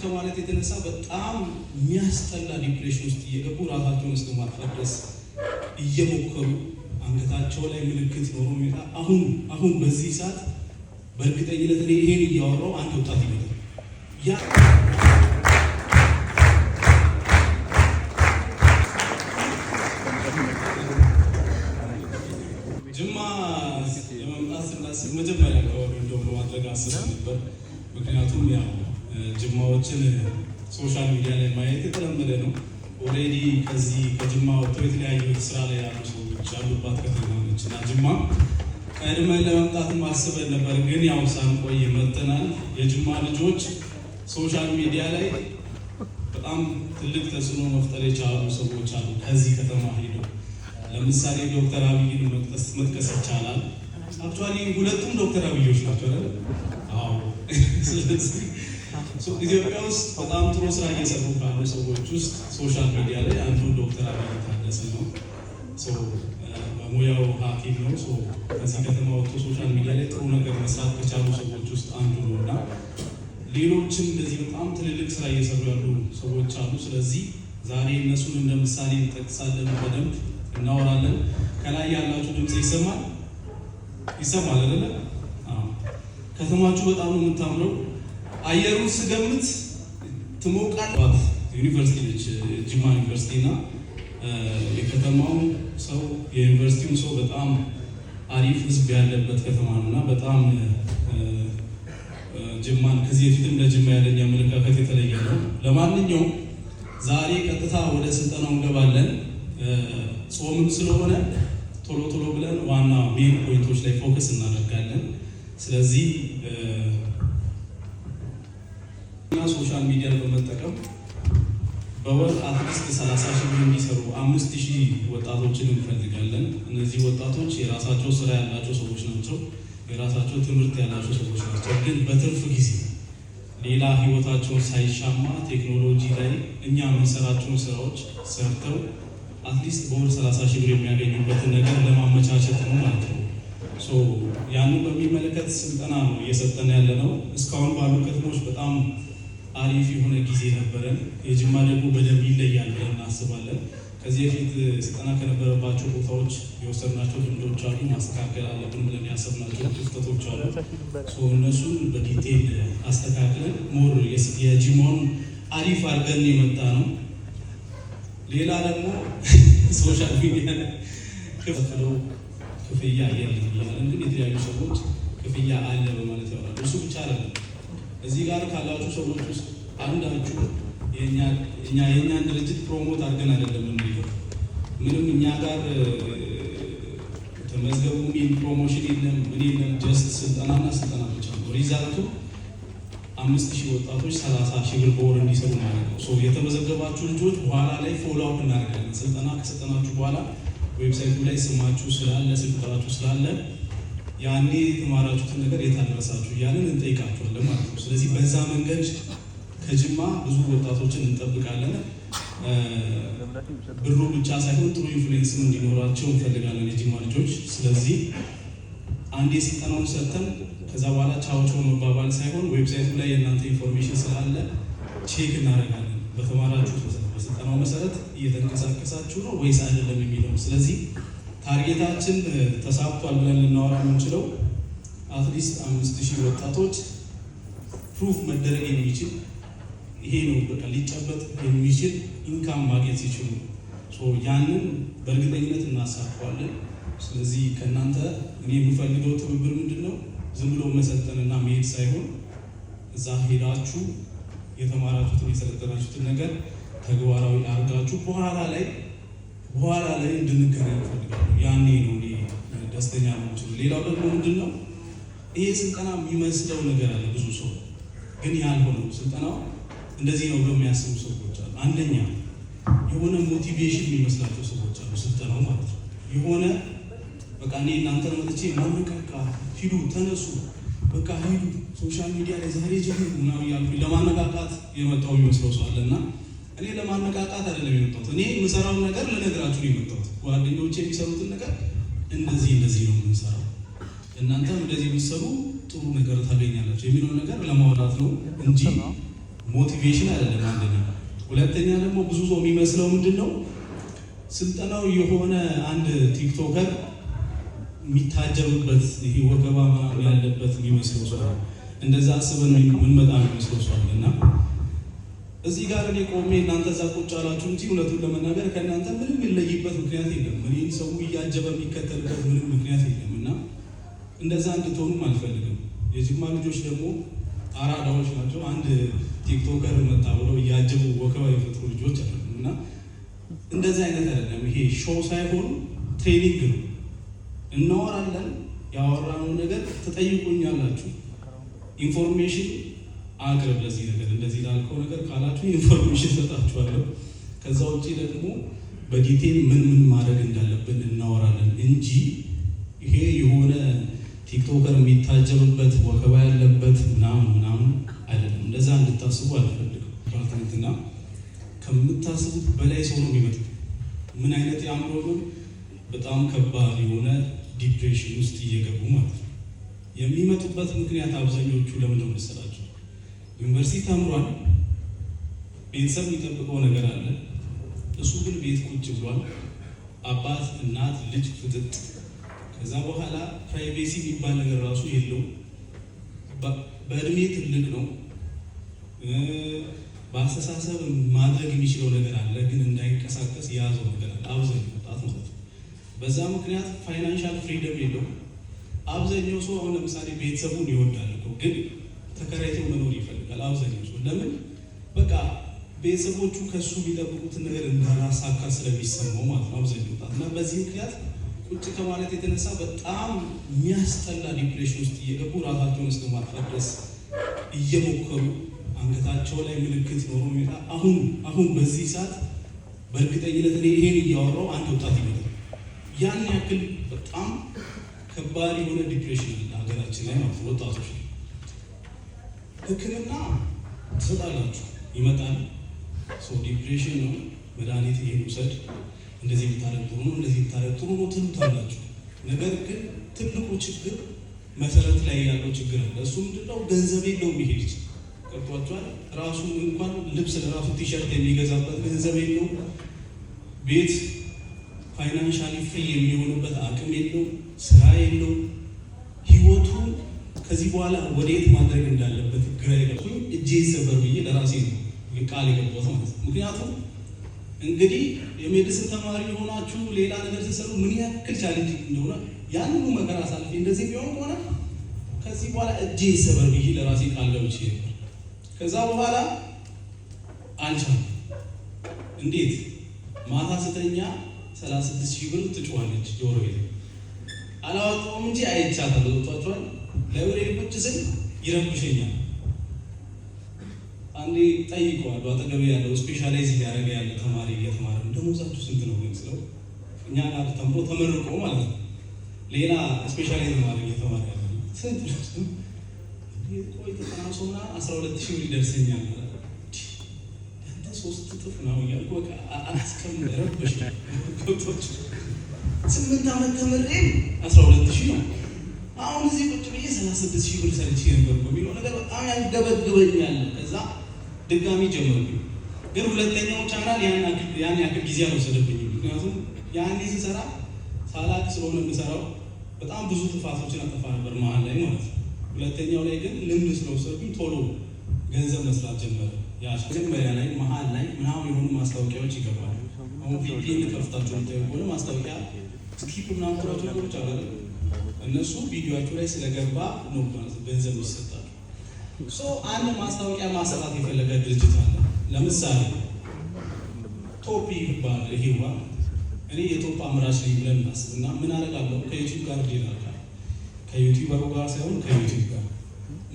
ከማለት የተነሳ በጣም የሚያስጠላ ዲፕሬሽን ውስጥ እየገቡ ራሳቸውን እስከ ማጥፋት ድረስ እየሞከሩ አንገታቸው ላይ ምልክት ኖሮ የሚመጣ አሁን በዚህ ሰዓት በእርግጠኝነት እኔ ይሄን እያወራው አንድ ወጣት ይመጣል። ያ ጅማ የመምጣት ስናስብ መጀመሪያ እንደውም ማድረግ አስበን ነበር። ምክንያቱም ያው ጅማዎችን ሶሻል ሚዲያ ላይ ማየት የተለመደ ነው። ኦልሬዲ ከዚህ ከጅማ ወጥተው የተለያዩ ስራ ላይ ያሉ ሰዎች ያሉባት ከተማ ነች እና ጅማ ቀድመን ለመምጣት አስበን ነበር፣ ግን ያው ሳንቆይ መጥተናል። የጅማ ልጆች ሶሻል ሚዲያ ላይ በጣም ትልቅ ተጽዕኖ መፍጠር የቻሉ ሰዎች አሉ። ከዚህ ከተማ ሄደው ለምሳሌ ዶክተር አብይን መጥቀስ ይቻላል። አክቹዋሊ ሁለቱም ዶክተር አብዮች ናቸው አይደል? አዎ። ስለዚህ ኢትዮጵያ ውስጥ በጣም ጥሩ ስራ እየሰሩ ካሉ ሰዎች ውስጥ ሶሻል ሚዲያ ላይ አንዱ ዶክተር አብይ ታደሰ ነው። በሙያው ሐኪም ነው። ከዚህ ከተማ ወጥቶ ሶሻል ሚዲያ ላይ ጥሩ ነገር መስራት ከቻሉ ሰዎች ውስጥ አንዱ ነው እና ሌሎችም እንደዚህ በጣም ትልልቅ ስራ እየሰሩ ያሉ ሰዎች አሉ። ስለዚህ ዛሬ እነሱን እንደ ምሳሌ እንጠቅሳለን፣ በደንብ እናወራለን። ከላይ ያላችሁ ድምፅ ይሰማል አይደለ? ከተማችሁ በጣም ነው የምታምረው። አየሩን ስገምት ትሞቃለች። ዩኒቨርሲቲ ነች ጅማ ዩኒቨርሲቲ እና የከተማው ሰው የዩኒቨርሲቲው ሰው በጣም አሪፍ ህዝብ ያለበት ከተማ ነው እና በጣም ጅማን ከዚህ በፊትም ለጅማ ያለኝ አመለካከት የተለየ ነው። ለማንኛውም ዛሬ ቀጥታ ወደ ስልጠናው እንገባለን። ጾምም ስለሆነ ቶሎ ብለን ዋና ሜን ፖይንቶች ላይ ፎከስ እናደርጋለን። ስለዚህ ሶሻል ሚዲያን በመጠቀም በወር አትሊስት 30 ሺህ ብር እንዲሰሩ 5000 ወጣቶችን እንፈልጋለን። እነዚህ ወጣቶች የራሳቸው ስራ ያላቸው ሰዎች ናቸው፣ የራሳቸው ትምህርት ያላቸው ሰዎች ናቸው። ግን በትርፍ ጊዜ ሌላ ህይወታቸውን ሳይሻማ ቴክኖሎጂ ላይ እኛ የምንሰራቸውን ስራዎች ሰርተው አትሊስት በወር 30 ሺህ ብር የሚያገኙበትን ነገር ለማመቻቸት ነው ማለት ነው። ያንን በሚመለከት ስልጠና ነው እየሰጠን ያለ ነው። እስካሁን ባሉ ከተሞች በጣም አሪፍ የሆነ ጊዜ ነበረን። የጅማ ደግሞ በደንብ ይለያል ብለን እናስባለን። ከዚህ በፊት ስልጠና ከነበረባቸው ቦታዎች የወሰድናቸው ልምዶች አሉ፣ ማስተካከል አለብን ብለን ያሰብናቸው ክፍተቶች አሉ። እነሱን በዲቴል አስተካክለን ሞር የጅማውን አሪፍ አድርገን የመጣ ነው። ሌላ ደግሞ ሶሻል ሚዲያ ክፍለው ክፍያ የለም እያለን ግን የተለያዩ ሰዎች ክፍያ አለ በማለት ያወራሉ። እሱ ብቻ አይደለም። እዚህ ጋር ካላችሁ ሰዎች ውስጥ አንዳችሁ የእኛን ድርጅት ፕሮሞት አድርገን አይደለም የምንሄደው። ምንም እኛ ጋር ተመዝገቡ የሚል ፕሮሞሽን የለም፣ ምን የለም። ጀስት ስልጠናና ስልጠና ብቻ ነው። ሪዛልቱ 5000 ወጣቶች 30 ሺህ ብር በወር እንዲሰሩ ማለት ነው። የተመዘገባችሁ ልጆች በኋላ ላይ ፎሎ አፕ እናደርጋለን። ስልጠና ከሰጠናችሁ በኋላ ዌብሳይቱ ላይ ስማችሁ ስላለ ስልክ ቁጥራችሁ ስላለ ያኔ የተማራችሁትን ነገር የታደረሳችሁ እያለን እንጠይቃችኋለን ማለት ነው። ስለዚህ በዛ መንገድ ከጅማ ብዙ ወጣቶችን እንጠብቃለን። ብሩ ብቻ ሳይሆን ጥሩ ኢንፍሉዌንስም እንዲኖራቸው እንፈልጋለን የጅማ ልጆች። ስለዚህ አንዴ ስልጠናውን ሰጥተን ከዛ በኋላ ቻውቻው መባባል ሳይሆን ዌብሳይቱ ላይ የእናንተ ኢንፎርሜሽን ስላለ ቼክ እናደርጋለን። በተማራችሁት በስልጠናው መሰረት እየተንቀሳቀሳችሁ ነው ወይስ አይደለም የሚለው። ስለዚህ ታርጌታችን ተሳክቷል ብለን ልናወራ የምንችለው አትሊስት 5000 ወጣቶች ፕሩፍ መደረግ የሚችል ይሄ ነው በቃ ሊጨበጥ የሚችል ኢንካም ማግኘት ሲችሉ ያንን በእርግጠኝነት እናሳካዋለን። ስለዚህ ከእናንተ እኔ የምፈልገው ትብብር ምንድን ነው? ዝም ብሎ መሰልጠንና መሄድ ሳይሆን እዛ ሄዳችሁ የተማራችሁትን የሰለጠናችሁትን ነገር ተግባራዊ አድርጋችሁ በኋላ ላይ እንድንገናኝ እፈልጋለሁ። ያኔ ነው እኔ ደስተኛ ነው። ሌላው ደግሞ ምንድን ነው ይሄ ስልጠና የሚመስለው ነገር አለ ብዙ ሰው ግን ያልሆነው ስልጠናው እንደዚህ ነው ብለው የሚያስቡ ሰዎች አሉ። አንደኛ የሆነ ሞቲቬሽን የሚመስላቸው ሰዎች አሉ። ስልጠናው ማለት ነው የሆነ በቃ እኔ እናንተን መጥቼ ማነቃቃ ሂዱ፣ ተነሱ፣ በቃ ሂዱ ሶሻል ሚዲያ ላይ ዛሬ ጀምሩ ምናምን እያልኩኝ ለማነቃቃት የመጣው የሚመስለው ሰው አለና እኔ ለማነቃቃት አይደለም የመጣሁት። እኔ የምሰራውን ነገር ልነግራችሁ ነው የመጣሁት። ጓደኞቼ የሚሰሩትን ነገር እንደዚህ ነው የምንሰራው፣ እናንተም እንደዚህ የሚሰሩ ጥሩ ነገር ታገኛላችሁ የሚለው ነገር ለማውራት ነው እንጂ ሞቲቬሽን አይደለም አንደኛ። ሁለተኛ ደግሞ ብዙ ሰው የሚመስለው ምንድነው ስልጠናው የሆነ አንድ ቲክቶከር የሚታጀብበት ይሄ ወገባ ያለበት የሚመስለው ሰው እንደዛ አስበን ምን መጣ የሚመስለው ሰው አለና እዚህ ጋር እኔ ቆሜ እናንተ እዛ ቁጭ አላችሁ እንጂ እውነቱን ለመናገር ከእናንተ ምንም የሚለይበት ምክንያት የለም። እኔን ሰው እያጀበ የሚከተልበት ምንም ምክንያት የለም እና እንደዛ እንድትሆኑም አልፈልግም። የጅማ ልጆች ደግሞ አራዳዎች ናቸው። አንድ ቲክቶከር መጣ ብለው እያጀቡ ወከባ የፈጥሩ ልጆች አሉ እና እንደዚህ አይነት አይደለም። ይሄ ሾው ሳይሆን ትሬኒንግ ነው። እናወራለን፣ ያወራነው ነገር ትጠይቁኛላችሁ። ኢንፎርሜሽን አቅርብ ለዚህ ነገር እንደዚህ ላልከው ነገር ካላችሁ ኢንፎርሜሽን ሰጣችኋለሁ። ከዛ ውጪ ደግሞ በዲቴል ምን ማድረግ እንዳለብን እናወራለን እንጂ ይሄ የሆነ ቲክቶከር የሚታጀብበት ወከባ ያለበት ምናምን አይደለም። እንደዛ እንድታስቡ አልፈልግም። ፓርትነርና ከምታስቡት በላይ ሰው ነው የሚመጣው። ምን አይነት የአእምሮ ነው? በጣም ከባድ የሆነ ዲፕሬሽን ውስጥ እየገቡ ማለት ነው። የሚመጡበት ምክንያት አብዛኞቹ ለምን መሰላችሁ? ዩኒቨርሲቲ ተምሯል፣ ቤተሰብ የሚጠብቀው ነገር አለ። እሱ ግን ቤት ቁጭ ብሏል። አባት፣ እናት፣ ልጅ ፍጥጥ። ከዛ በኋላ ፕራይቬሲ የሚባል ነገር ራሱ የለውም። በእድሜ ትልቅ ነው። በአስተሳሰብ ማድረግ የሚችለው ነገር አለ፣ ግን እንዳይንቀሳቀስ የያዘው ነገር አለ። አብዛኛው ወጣት ማለት ነው። በዛ ምክንያት ፋይናንሻል ፍሪደም የለውም። አብዛኛው ሰው አሁን ለምሳሌ ቤተሰቡን ይወዳል እኮ ግን ተከራይተው መኖር ይፈልጋል። አብዛኛው ሰው ለምን? በቃ ቤተሰቦቹ ከሱ የሚጠብቁትን ነገር እንዳላሳካ ስለሚሰማው ማለት ነው አብዛኛው ወጣት እና በዚህ ምክንያት ቁጭ ከማለት የተነሳ በጣም የሚያስጠላ ዲፕሬሽን ውስጥ እየገቡ ራሳቸውን እስከ ማጥፋት ድረስ እየሞከሩ አንገታቸው ላይ ምልክት ኖሮ ሁኔታ አሁን በዚህ ሰዓት በእርግጠኝነት እኔ ይሄን እያወራው አንድ ወጣት ይመጣል። ያን ያክል በጣም ከባድ የሆነ ዲፕሬሽን አለ ሀገራችን ላይ ማለት ነው። ወጣቶች ሕክምና ትሰጣላችሁ፣ ይመጣል ሰው ዲፕሬሽን ነው መድኃኒት ይሄን ውሰድ፣ እንደዚህ ብታረግ ጥሩ ነው፣ እንደዚህ ብታረግ ጥሩ ነው ትሉታላችሁ። ነገር ግን ትልቁ ችግር መሰረት ላይ ያለው ችግር አለ። እሱ ምንድነው? ገንዘብ የለውም። ይሄድ ገብቷችኋል? ራሱ እንኳን ልብስ ለራሱ ቲሸርት የሚገዛበት ገንዘብ የለው፣ ቤት ፋይናንሻሊ ፍሪ የሚሆንበት አቅም የለው፣ ስራ የለው። ህይወቱን ከዚህ በኋላ ወዴት ማድረግ እንዳለበት ግራ ይገባኝ። እጄ ሰበር ብዬ ለራሴ ነው ቃል የገባሁት ማለት ነው። ምክንያቱም እንግዲህ የሜዲሲን ተማሪ የሆናችሁ ሌላ ነገር ስትሰሩ ምን ያክል ቻሌንጅ እንደሆነ ያን ሁሉ መከራ አሳልፌ እንደዚህ ቢሆን ከሆነ ከዚህ በኋላ እጄ ሰበር ብዬ ለራሴ ቃል ገብቼ ነበር። ከዛ በኋላ አልቻልኩም። እንዴት ማታ ስተኛ 36,000 ብር ትጮኻለች ጆሮዬ። አላወጣሁም እንጂ አይቻታለሁ። ወጥቷቸዋል። ለብሬ ቁጭ ስል ይረብሸኛል። አንዴ ጠይቀዋለሁ። አጠገቤ ያለው ስፔሻላይዝ እያደረገ ያለ ተማሪ እየተማረ ነው። ደሞዛችሁ ስንት ነው ግን ስለው እኛ ጋር ተምሮ ተመርቆ ማለት ነው ሌላ ስፔሻላይዝ ማድረግ እየተማረ ያለ ስንት ነው? ቆይ ተናሶና 12,000 ብር ይደርሰኛል። እንደ 3 እጥፍ ነው እያልኩ በቃ አላስቀምጥ ረብሽ ገብቶች 8 ዓመት ተምሬ 12,000 ነው። አሁን እዚህ ቁጭ ብዬ 36,000 ብር ሰርቼ ነበር የሚለው ነገር በጣም ያንገበግበኛል። ከዛ ድጋሚ ጀመርኩኝ። ግን ሁለተኛው ቻናል ያን ያክል ጊዜ አልወሰደብኝም። ምክንያቱም ያኔ ስሰራ ሳላቅ ስለሆነ የምሰራው በጣም ብዙ ጥፋቶችን አጠፋ ነበር መሀል ላይ ማለት ነው። ሁለተኛው ላይ ግን ልምድ ስለወሰድኩኝ ቶሎ ገንዘብ መስራት ጀመረ። መጀመሪያ ላይ መሀል ላይ ምናምን የሆኑ ማስታወቂያዎች ይገባሉ። አሁን ቪፒኤን ከፍታችሁ የሆነ ማስታወቂያ ስኪፕ ምናምን ቁራቸው ነገሮች አለ። እነሱ ቪዲዮአችሁ ላይ ስለገባ ነው ገንዘብ ይሰጣል። አንድ ማስታወቂያ ማሰራት የፈለገ ድርጅት አለ። ለምሳሌ ቶፕ ይባላል። ይሄዋ እኔ የቶፕ አምራች ነኝ ብለን እናስብና ምን አደርጋለሁ? ከዩቲዩብ ጋር ዲል አደርጋለሁ። ከዩቲዩበሩ ጋር ሳይሆን ከዩቲዩብ ጋር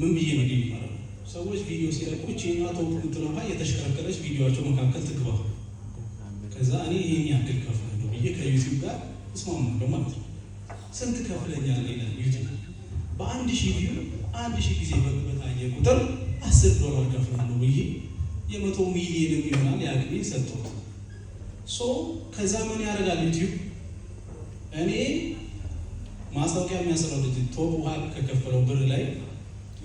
ምን ብዬ ነው ዲል ማለት ነው? ሰዎች ቪዲዮ ሲለቁ እቺና ቶፕ እንትለውሃ የተሽከረከረች ቪዲዮአቸው መካከል ትግባ። ከዛ እኔ ይሄን ያክል ከፍላለሁ ብዬ ከዩቲዩብ ጋር እስማማለሁ ማለት ነው። ስንት ከፍለኛል ይላል ዩቲዩብ። በ1000 ቪው 1000 ጊዜ በታየ ቁጥር $10 ከፍላለሁ ብዬ የ100 ሚሊዮን ይሆናል ያግቢ ሰጥቶት። ከዛ ምን ያደርጋል ዩቲዩብ? እኔ ማስታወቂያ የሚያሰራው ልጅ ቶፕ ውሃ ከከፈለው ብር ላይ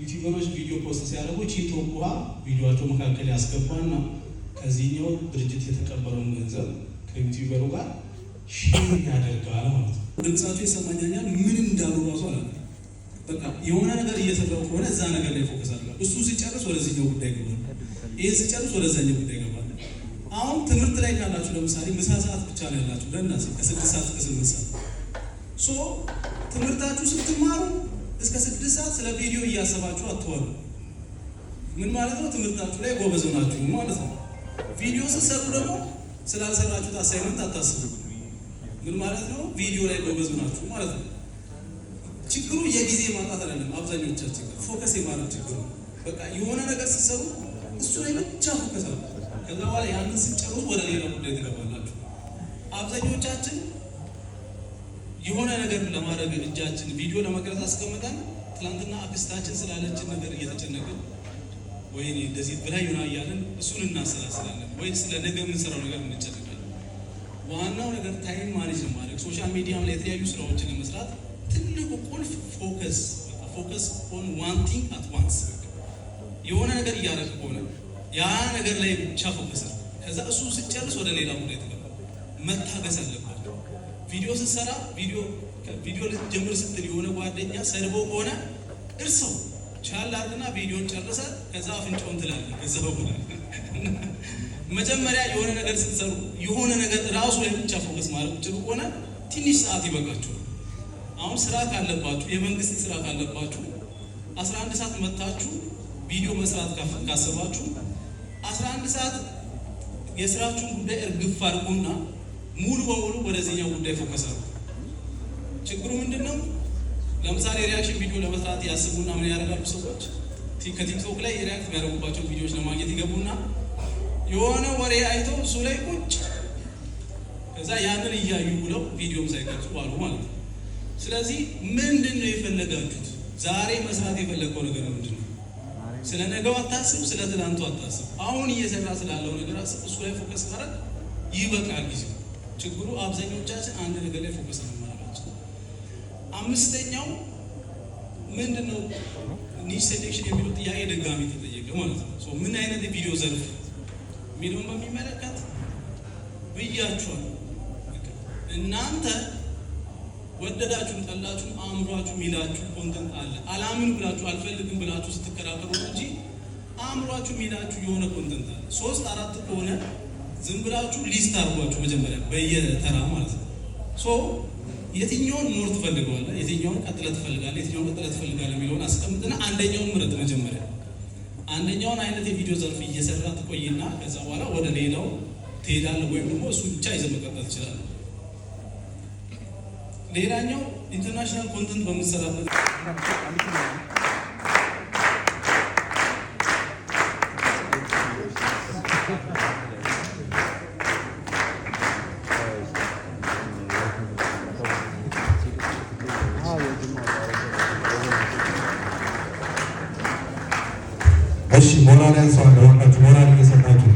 ዩቲዩበሮች ቪዲዮ ፖስት ሲያደርጉ ቺቶፕ ውሃ ቪዲዮአቸው መካከል ያስገባና ከዚህኛው ድርጅት የተቀበለውን ገንዘብ ከዩቲዩበሩ ጋር ሼር ያደርጋል ማለት ነው። ድምጻቸው ይሰማኛል ምን እንዳሉ ራሱ አላውቅም። በቃ የሆነ ነገር እየሰራው ከሆነ እዛ ነገር ላይ ፎከስ አድርጋለሁ። እሱ ሲጨርስ ወደዚህኛው ጉዳይ ይገባል፣ ይሄ ሲጨርስ ወደዛኛው ጉዳይ ይገባል። አሁን ትምህርት ላይ ካላችሁ ለምሳሌ ምሳ ሰዓት ብቻ ነው ያላችሁ ለእናንተ ከ6 ሰዓት እስከ 8 ሰዓት ሶ ትምህርታችሁ ስትማሩ እስከ 6 ሰዓት ስለ ቪዲዮ እያሰባችሁ አትዋሉ። ምን ማለት ነው? ትምህርታችሁ ላይ ጎበዝ ናችሁ ማለት ነው። ቪዲዮ ስትሰሩ ደግሞ ስላልሰራችሁት አሳይመንት አታስቡ። ምን ማለት ነው? ቪዲዮ ላይ ጎበዝ ናችሁ ማለት ነው። ችግሩ የጊዜ ማጣት አይደለም። አብዛኞቻችን ፎከስ የማድረግ ችግሩ በቃ የሆነ ነገር ስትሰሩ እሱ ላይ ብቻ ፎከስ አድርጉ። ከዛ በኋላ ያንን ስትጨርሱ ወደ ሌላ ጉዳይ ትገባላችሁ። አብዛኞቻችን የሆነ ነገር ለማድረግ እጃችን ቪዲዮ ለመቅረጽ አስቀምጠን ትናንትና አክስታችን ስላለችን ነገር እየተጨነቅን ወይ እንደዚህ ብላይ ሆና እያለን እሱን እናሰላስላለን፣ ወይ ስለ ነገ የምንሰራው ነገር እንጨነቃለን። ዋናው ነገር ታይም ማኔጅ ማድረግ፣ ሶሻል ሚዲያም ላይ የተለያዩ ስራዎችን ለመስራት ትልቁ ቁልፍ ፎከስ ኦን ዋን ቲንግ አት ዋንስ። የሆነ ነገር እያደረግ ከሆነ ያ ነገር ላይ ብቻ ፎከስ ነው። ከዛ እሱ ስጨርስ ወደ ሌላ ጉዳይ ትገባል። መታገስ አለባቸው። ቪዲዮ ስትሰራ ቪዲዮ ልትጀምር ስትል የሆነ ጓደኛ ሰድቦ ከሆነ እርሰው ቻል አድርግና ቪዲዮን ጨርሰ ከዛ አፍንጫውን ትላለህ። ከዛ በኋላ መጀመሪያ የሆነ ነገር ስትሰሩ የሆነ ነገር ራሱ ላይ ብቻ ፎከስ ማድረግ ብቻ ከሆነ ትንሽ ሰዓት ይበቃችኋል። አሁን ስራ ካለባችሁ የመንግስት ስራ ካለባችሁ 11 ሰዓት መታችሁ ቪዲዮ መስራት ካሰባችሁ 11 ሰዓት የስራችሁን ጉዳይ እርግፍ አድርጉና ሙሉ በሙሉ ወደዚህኛው ጉዳይ ፎከስ አድርጉ። ችግሩ ምንድነው? ለምሳሌ ሪያክሽን ቪዲዮ ለመስራት ያስቡና ምን ያደርጋሉ ሰዎች ከቲክቶክ ላይ ሪያክት የሚያደርጉባቸው ቪዲዮዎች ለማግኘት ይገቡና የሆነ ወሬ አይተው እሱ ላይ ቁጭ ከዛ ያንን እያዩ ብለው ቪዲዮም ሳይቀርጹ አሉ ማለት ነው። ስለዚህ ምንድን ነው የፈለጋችሁት? ዛሬ መስራት የፈለገው ነገር ምንድን ነው? ስለ ነገው አታስብ፣ ስለ ትናንቱ አታስብ። አሁን እየሰራ ስላለው ነገር አስብ። እሱ ላይ ፎከስ ማድረግ ይበቃል ጊዜው። ችግሩ አብዛኞቻችን አንድ ነገር ላይ ፎከስ ነው ማድረጋችን። አምስተኛው ምንድን ነው? ኒሽ ሴሌክሽን የሚለው ጥያቄ ድጋሚ ተጠየቀ ማለት ነው። ምን አይነት የቪዲዮ ዘርፍ የሚለውን በሚመለከት ብያችኋል። እናንተ ወደዳችሁም ጠላችሁም አእምሯችሁ ሚላችሁ ኮንተንት አለ። አላምን ብላችሁ አልፈልግም ብላችሁ ስትከራከሩ እንጂ አእምሯችሁ ሚላችሁ የሆነ ኮንተንት አለ። 3 4 ከሆነ ዝም ብላችሁ ሊስት አድርጓችሁ መጀመሪያ በየተራ ማለት ነው። የትኛውን ሞር ትፈልገዋለህ፣ የትኛውን ቀጥለህ ትፈልጋለህ፣ የትኛውን ቀጥለህ ትፈልጋለህ የሚለውን አስቀምጥና አንደኛውን ምረጥ። መጀመሪያ አንደኛውን አይነት የቪዲዮ ዘርፍ እየሰራ ትቆይና ከዛ በኋላ ወደ ሌላው ትሄዳለህ፣ ወይም ደግሞ እሱ ብቻ ይዘህ መቀጠል ትችላለህ። ሌላኛው ኢንተርናሽናል ኮንተንት በምትሰራበት እሺ ሞራል ያንሰዋል። ሞራል እየሰጣችሁ